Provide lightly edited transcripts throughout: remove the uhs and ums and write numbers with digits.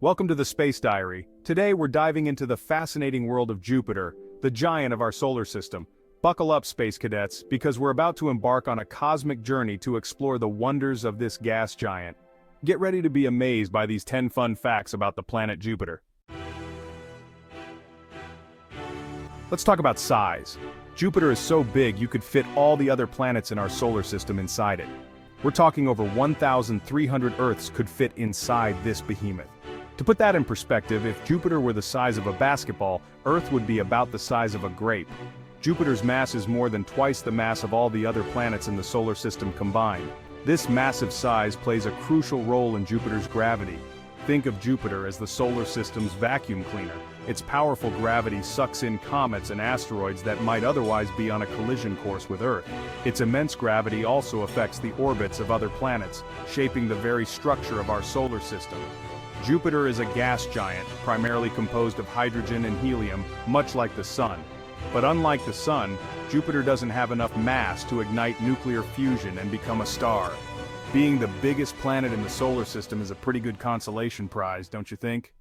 Welcome to the Space Diary. Today we're diving into the fascinating world of Jupiter, the giant of our solar system. Buckle up, space cadets, because we're about to embark on a cosmic journey to explore the wonders of this gas giant. Get ready to be amazed by these 10 fun facts about the planet Jupiter. Let's talk about size. Jupiter is so big you could fit all the other planets in our solar system inside it. We're talking over 1,300 Earths could fit inside this behemoth. To put that in perspective, if Jupiter were the size of a basketball, Earth would be about the size of a grape. Jupiter's mass is more than twice the mass of all the other planets in the solar system combined. This massive size plays a crucial role in Jupiter's gravity. Think of Jupiter as the solar system's vacuum cleaner. Its powerful gravity sucks in comets and asteroids that might otherwise be on a collision course with Earth. Its immense gravity also affects the orbits of other planets, shaping the very structure of our solar system. Jupiter is a gas giant, primarily composed of hydrogen and helium, much like the Sun. But unlike the Sun, Jupiter doesn't have enough mass to ignite nuclear fusion and become a star. Being the biggest planet in the solar system is a pretty good consolation prize, don't you think?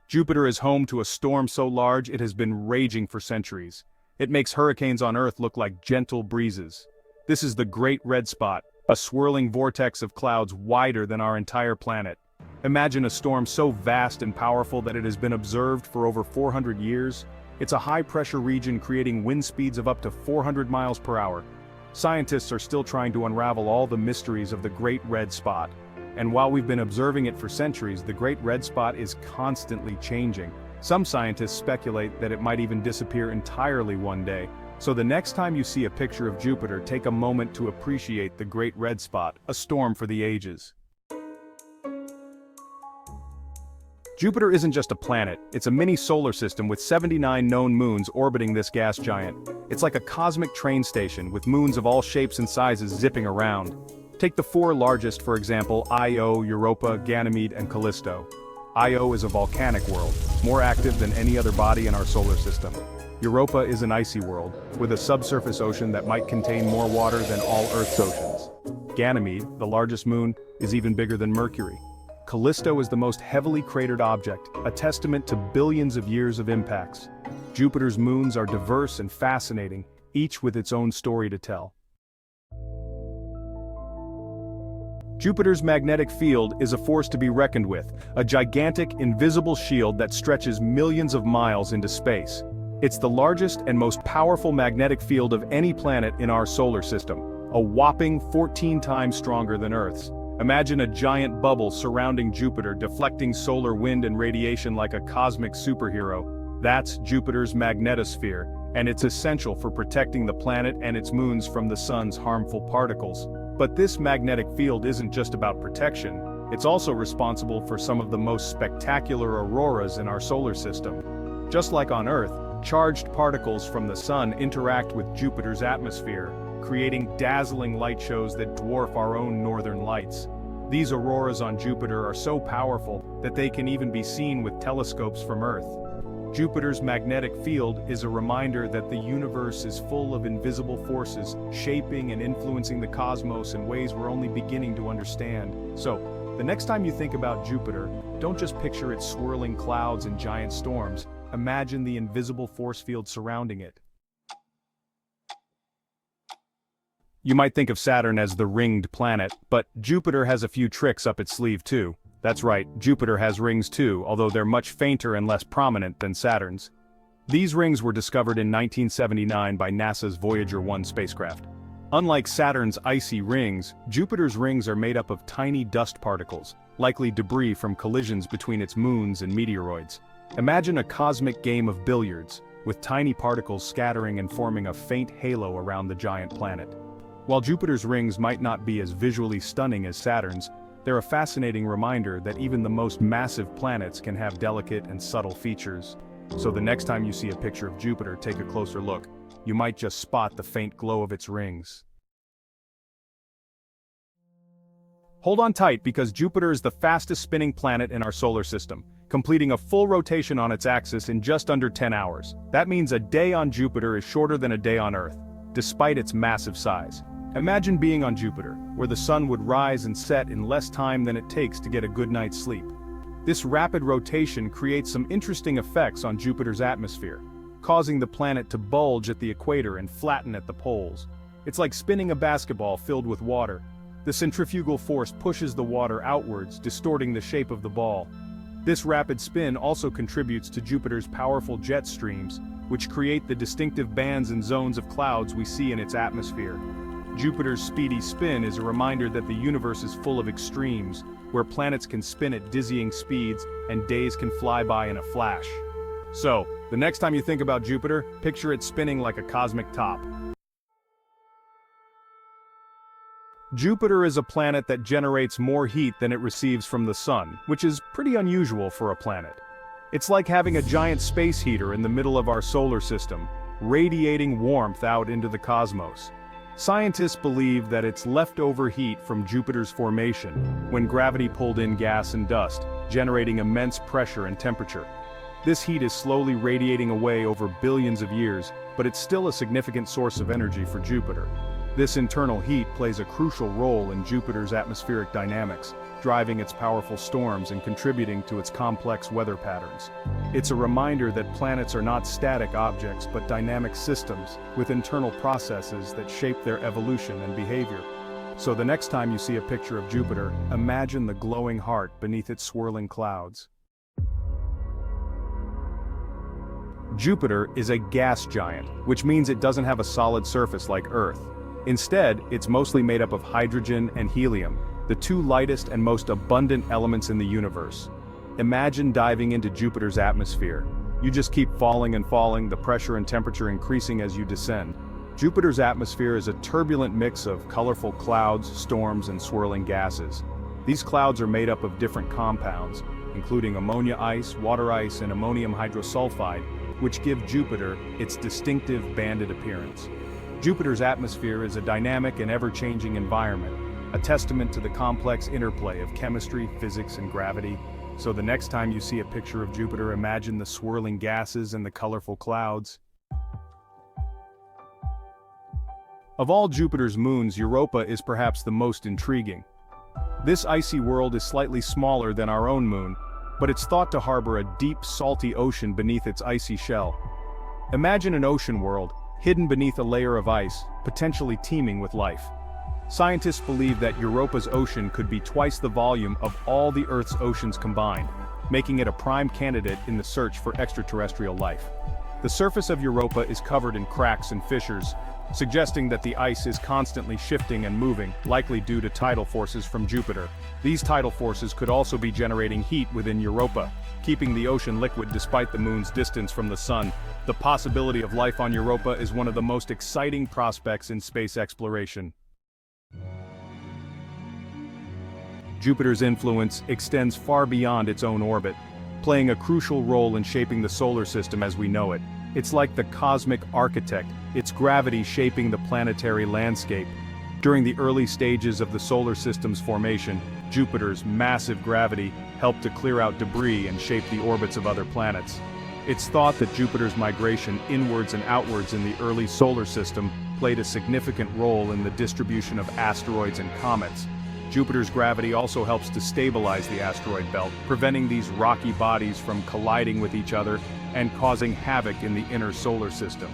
Jupiter is home to a storm so large it has been raging for centuries. It makes hurricanes on Earth look like gentle breezes. This is the Great Red Spot, a swirling vortex of clouds wider than our entire planet. Imagine a storm so vast and powerful that it has been observed for over 400 years. It's a high-pressure region creating wind speeds of up to 400 miles per hour. Scientists are still trying to unravel all the mysteries of the Great Red Spot. And while we've been observing it for centuries, the Great Red Spot is constantly changing. Some scientists speculate that it might even disappear entirely one day. So the next time you see a picture of Jupiter, take a moment to appreciate the Great Red Spot, a storm for the ages. Jupiter isn't just a planet, it's a mini solar system with 79 known moons orbiting this gas giant. It's like a cosmic train station with moons of all shapes and sizes zipping around. Take the four largest, for example, Io, Europa, Ganymede, and Callisto. Io is a volcanic world, more active than any other body in our solar system. Europa is an icy world, with a subsurface ocean that might contain more water than all Earth's oceans. Ganymede, the largest moon, is even bigger than Mercury. Callisto is the most heavily cratered object, a testament to billions of years of impacts. Jupiter's moons are diverse and fascinating, each with its own story to tell. Jupiter's magnetic field is a force to be reckoned with, a gigantic, invisible shield that stretches millions of miles into space. It's the largest and most powerful magnetic field of any planet in our solar system, a whopping 14 times stronger than Earth's. Imagine a giant bubble surrounding Jupiter, deflecting solar wind and radiation like a cosmic superhero. That's Jupiter's magnetosphere, and it's essential for protecting the planet and its moons from the sun's harmful particles. But this magnetic field isn't just about protection, it's also responsible for some of the most spectacular auroras in our solar system. Just like on Earth, charged particles from the sun interact with Jupiter's atmosphere, creating dazzling light shows that dwarf our own northern lights. These auroras on Jupiter are so powerful that they can even be seen with telescopes from Earth. Jupiter's magnetic field is a reminder that the universe is full of invisible forces, shaping and influencing the cosmos in ways we're only beginning to understand. So, the next time you think about Jupiter, don't just picture its swirling clouds and giant storms. Imagine the invisible force field surrounding it. You might think of Saturn as the ringed planet, but Jupiter has a few tricks up its sleeve too. That's right, Jupiter has rings too, although they're much fainter and less prominent than Saturn's. These rings were discovered in 1979 by NASA's Voyager 1 spacecraft. Unlike Saturn's icy rings, Jupiter's rings are made up of tiny dust particles, likely debris from collisions between its moons and meteoroids. Imagine a cosmic game of billiards, with tiny particles scattering and forming a faint halo around the giant planet. While Jupiter's rings might not be as visually stunning as Saturn's, they're a fascinating reminder that even the most massive planets can have delicate and subtle features. So the next time you see a picture of Jupiter, take a closer look. You might just spot the faint glow of its rings. Hold on tight because Jupiter is the fastest spinning planet in our solar system, completing a full rotation on its axis in just under 10 hours. That means a day on Jupiter is shorter than a day on Earth, despite its massive size. Imagine being on Jupiter, where the sun would rise and set in less time than it takes to get a good night's sleep. This rapid rotation creates some interesting effects on Jupiter's atmosphere, causing the planet to bulge at the equator and flatten at the poles. It's like spinning a basketball filled with water. The centrifugal force pushes the water outwards, distorting the shape of the ball. This rapid spin also contributes to Jupiter's powerful jet streams, which create the distinctive bands and zones of clouds we see in its atmosphere. Jupiter's speedy spin is a reminder that the universe is full of extremes, where planets can spin at dizzying speeds and days can fly by in a flash. So, the next time you think about Jupiter, picture it spinning like a cosmic top. Jupiter is a planet that generates more heat than it receives from the sun, which is pretty unusual for a planet. It's like having a giant space heater in the middle of our solar system, radiating warmth out into the cosmos. Scientists believe that it's leftover heat from Jupiter's formation, when gravity pulled in gas and dust, generating immense pressure and temperature. This heat is slowly radiating away over billions of years, but it's still a significant source of energy for Jupiter. This internal heat plays a crucial role in Jupiter's atmospheric dynamics, driving its powerful storms and contributing to its complex weather patterns. It's a reminder that planets are not static objects but dynamic systems, with internal processes that shape their evolution and behavior. So the next time you see a picture of Jupiter, imagine the glowing heart beneath its swirling clouds. Jupiter is a gas giant, which means it doesn't have a solid surface like Earth. Instead, it's mostly made up of hydrogen and helium, the two lightest and most abundant elements in the universe. Imagine diving into Jupiter's atmosphere. You just keep falling and falling, the pressure and temperature increasing as you descend. Jupiter's atmosphere is a turbulent mix of colorful clouds, storms, and swirling gases. These clouds are made up of different compounds, including ammonia ice, water ice, and ammonium hydrosulfide, which give Jupiter its distinctive banded appearance. Jupiter's atmosphere is a dynamic and ever-changing environment, a testament to the complex interplay of chemistry, physics, and gravity. So the next time you see a picture of Jupiter, imagine the swirling gases and the colorful clouds. Of all Jupiter's moons, Europa is perhaps the most intriguing. This icy world is slightly smaller than our own moon, but it's thought to harbor a deep, salty ocean beneath its icy shell. Imagine an ocean world, hidden beneath a layer of ice, potentially teeming with life. Scientists believe that Europa's ocean could be twice the volume of all the Earth's oceans combined, making it a prime candidate in the search for extraterrestrial life. The surface of Europa is covered in cracks and fissures, suggesting that the ice is constantly shifting and moving, likely due to tidal forces from Jupiter. These tidal forces could also be generating heat within Europa, keeping the ocean liquid despite the moon's distance from the sun. The possibility of life on Europa is one of the most exciting prospects in space exploration. Jupiter's influence extends far beyond its own orbit, playing a crucial role in shaping the solar system as we know it. It's like the cosmic architect, its gravity shaping the planetary landscape. During the early stages of the solar system's formation, Jupiter's massive gravity helped to clear out debris and shape the orbits of other planets. It's thought that Jupiter's migration inwards and outwards in the early solar system played a significant role in the distribution of asteroids and comets. Jupiter's gravity also helps to stabilize the asteroid belt, preventing these rocky bodies from colliding with each other and causing havoc in the inner solar system.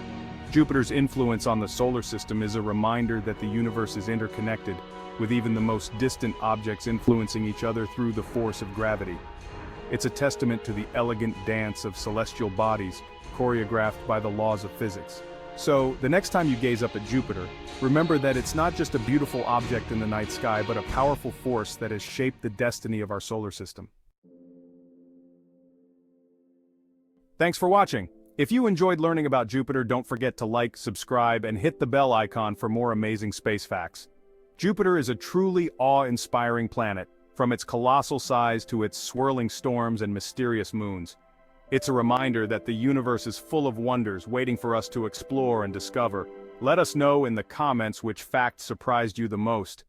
Jupiter's influence on the solar system is a reminder that the universe is interconnected, with even the most distant objects influencing each other through the force of gravity. It's a testament to the elegant dance of celestial bodies, choreographed by the laws of physics. So, the next time you gaze up at Jupiter, remember that it's not just a beautiful object in the night sky, but a powerful force that has shaped the destiny of our solar system. Thanks for watching. If you enjoyed learning about Jupiter, don't forget to like, subscribe, and hit the bell icon for more amazing space facts. Jupiter is a truly awe-inspiring planet, from its colossal size to its swirling storms and mysterious moons. It's a reminder that the universe is full of wonders waiting for us to explore and discover. Let us know in the comments which fact surprised you the most.